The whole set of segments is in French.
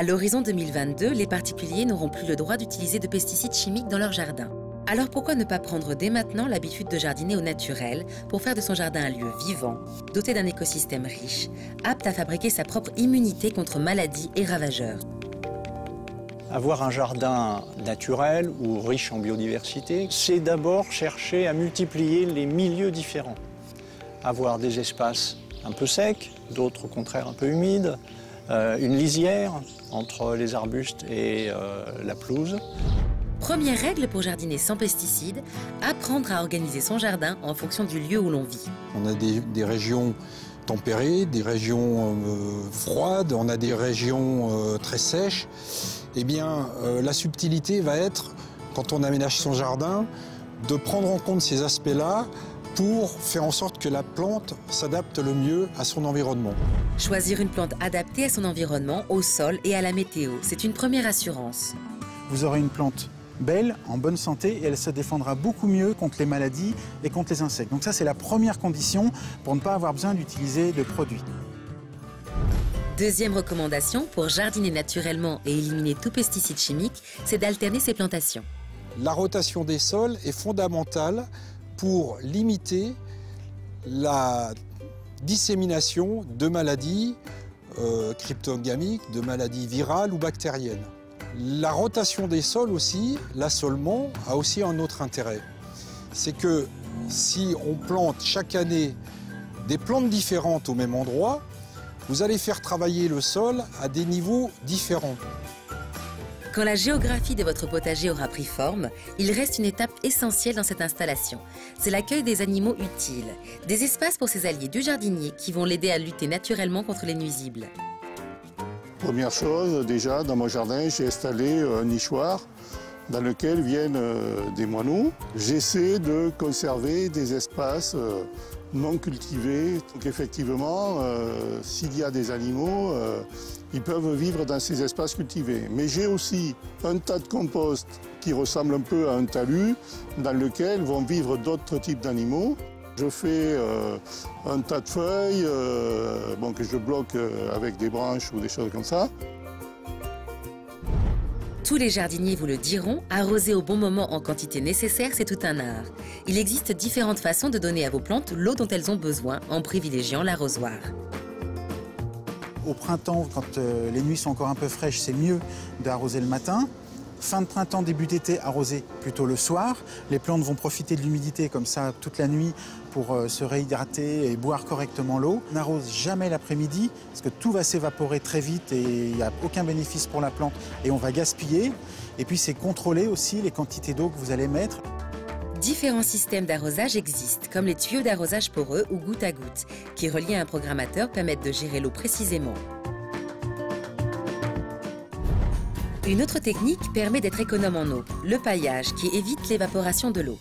À l'horizon 2022, les particuliers n'auront plus le droit d'utiliser de pesticides chimiques dans leur jardin. Alors pourquoi ne pas prendre dès maintenant l'habitude de jardiner au naturel pour faire de son jardin un lieu vivant, doté d'un écosystème riche, apte à fabriquer sa propre immunité contre maladies et ravageurs. Avoir un jardin naturel ou riche en biodiversité, c'est d'abord chercher à multiplier les milieux différents. Avoir des espaces un peu secs, d'autres au contraire un peu humides, une lisière entre les arbustes et la pelouse. Première règle pour jardiner sans pesticides, apprendre à organiser son jardin en fonction du lieu où l'on vit. On a des régions tempérées, des régions froides, on a des régions très sèches. Eh bien, la subtilité va être, quand on aménage son jardin, de prendre en compte ces aspects-là pour faire en sorte que la plante s'adapte le mieux à son environnement. Choisir une plante adaptée à son environnement, au sol et à la météo, c'est une première assurance. Vous aurez une plante belle, en bonne santé, et elle se défendra beaucoup mieux contre les maladies et contre les insectes. Donc ça, c'est la première condition pour ne pas avoir besoin d'utiliser de produits. Deuxième recommandation, pour jardiner naturellement et éliminer tout pesticide chimique, c'est d'alterner ses plantations. La rotation des sols est fondamentale pour limiter la dissémination de maladies cryptogamiques, de maladies virales ou bactériennes. La rotation des sols aussi, l'assolement, a aussi un autre intérêt. C'est que si on plante chaque année des plantes différentes au même endroit, vous allez faire travailler le sol à des niveaux différents. Quand la géographie de votre potager aura pris forme, il reste une étape essentielle dans cette installation. C'est l'accueil des animaux utiles, des espaces pour ces alliés du jardinier qui vont l'aider à lutter naturellement contre les nuisibles. Première chose, déjà, dans mon jardin, j'ai installé un nichoir dans lequel viennent des moineaux. J'essaie de conserver des espaces non cultivés. Donc effectivement, s'il y a des animaux, ils peuvent vivre dans ces espaces cultivés. Mais j'ai aussi un tas de compost qui ressemble un peu à un talus, dans lequel vont vivre d'autres types d'animaux. Je fais un tas de feuilles que je bloque avec des branches ou des choses comme ça. Tous les jardiniers vous le diront, arroser au bon moment en quantité nécessaire, c'est tout un art. Il existe différentes façons de donner à vos plantes l'eau dont elles ont besoin en privilégiant l'arrosoir. Au printemps, quand les nuits sont encore un peu fraîches, c'est mieux d'arroser le matin. Fin de printemps, début d'été, arroser plutôt le soir. Les plantes vont profiter de l'humidité comme ça toute la nuit pour se réhydrater et boire correctement l'eau. On n'arrose jamais l'après-midi parce que tout va s'évaporer très vite et il n'y a aucun bénéfice pour la plante et on va gaspiller. Et puis c'est contrôler aussi les quantités d'eau que vous allez mettre. Différents systèmes d'arrosage existent, comme les tuyaux d'arrosage poreux ou goutte à goutte, qui reliés à un programmateur permettent de gérer l'eau précisément. Une autre technique permet d'être économe en eau, le paillage, qui évite l'évaporation de l'eau.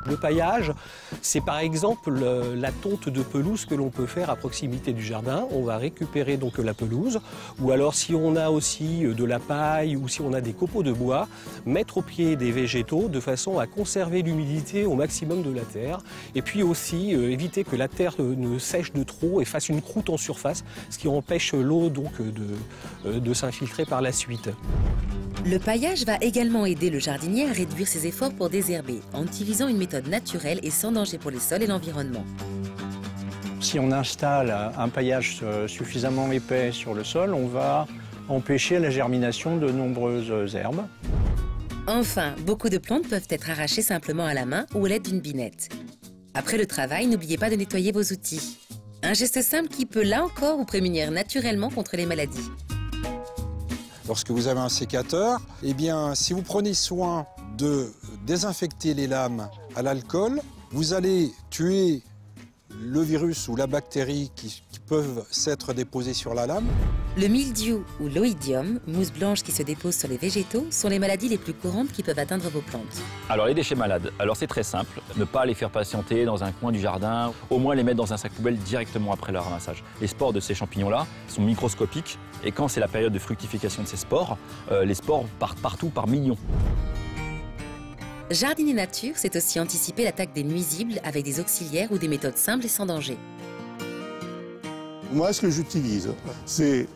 Le paillage, c'est par exemple la tonte de pelouse que l'on peut faire à proximité du jardin. On va récupérer donc la pelouse, ou alors si on a aussi de la paille ou si on a des copeaux de bois, mettre au pied des végétaux de façon à conserver l'humidité au maximum de la terre. Et puis aussi éviter que la terre ne sèche de trop et fasse une croûte en surface, ce qui empêche l'eau donc de s'infiltrer par la suite. Le paillage va également aider le jardinier à réduire ses efforts pour désherber, en utilisant une méthode naturelle et sans danger pour les sols et l'environnement. Si on installe un paillage suffisamment épais sur le sol, on va empêcher la germination de nombreuses herbes. Enfin, beaucoup de plantes peuvent être arrachées simplement à la main ou à l'aide d'une binette. Après le travail, n'oubliez pas de nettoyer vos outils. Un geste simple qui peut, là encore, vous prémunir naturellement contre les maladies. Lorsque vous avez un sécateur, eh bien, si vous prenez soin de désinfecter les lames à l'alcool, vous allez tuer le virus ou la bactérie qui peuvent s'être déposés sur la lame. Le mildiou ou l'oïdium, mousse blanche qui se dépose sur les végétaux, sont les maladies les plus courantes qui peuvent atteindre vos plantes. Alors les déchets malades, c'est très simple, ne pas les faire patienter dans un coin du jardin, au moins les mettre dans un sac poubelle directement après leur ramassage. Les spores de ces champignons-là sont microscopiques et quand c'est la période de fructification de ces spores, les spores partent partout par millions. Jardiner nature, c'est aussi anticiper l'attaque des nuisibles avec des auxiliaires ou des méthodes simples et sans danger. Moi, ce que j'utilise, c'est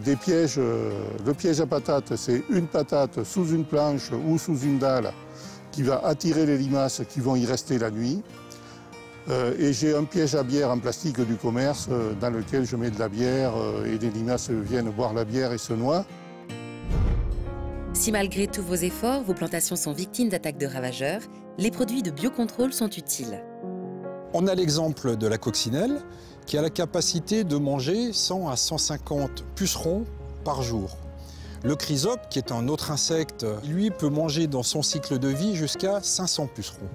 des pièges. Le piège à patates, c'est une patate sous une planche ou sous une dalle qui va attirer les limaces qui vont y rester la nuit. Et j'ai un piège à bière en plastique du commerce dans lequel je mets de la bière et les limaces viennent boire la bière et se noient. Si malgré tous vos efforts, vos plantations sont victimes d'attaques de ravageurs, les produits de biocontrôle sont utiles. On a l'exemple de la coccinelle qui a la capacité de manger 100 à 150 pucerons par jour. Le chrysope, qui est un autre insecte, lui peut manger dans son cycle de vie jusqu'à 500 pucerons.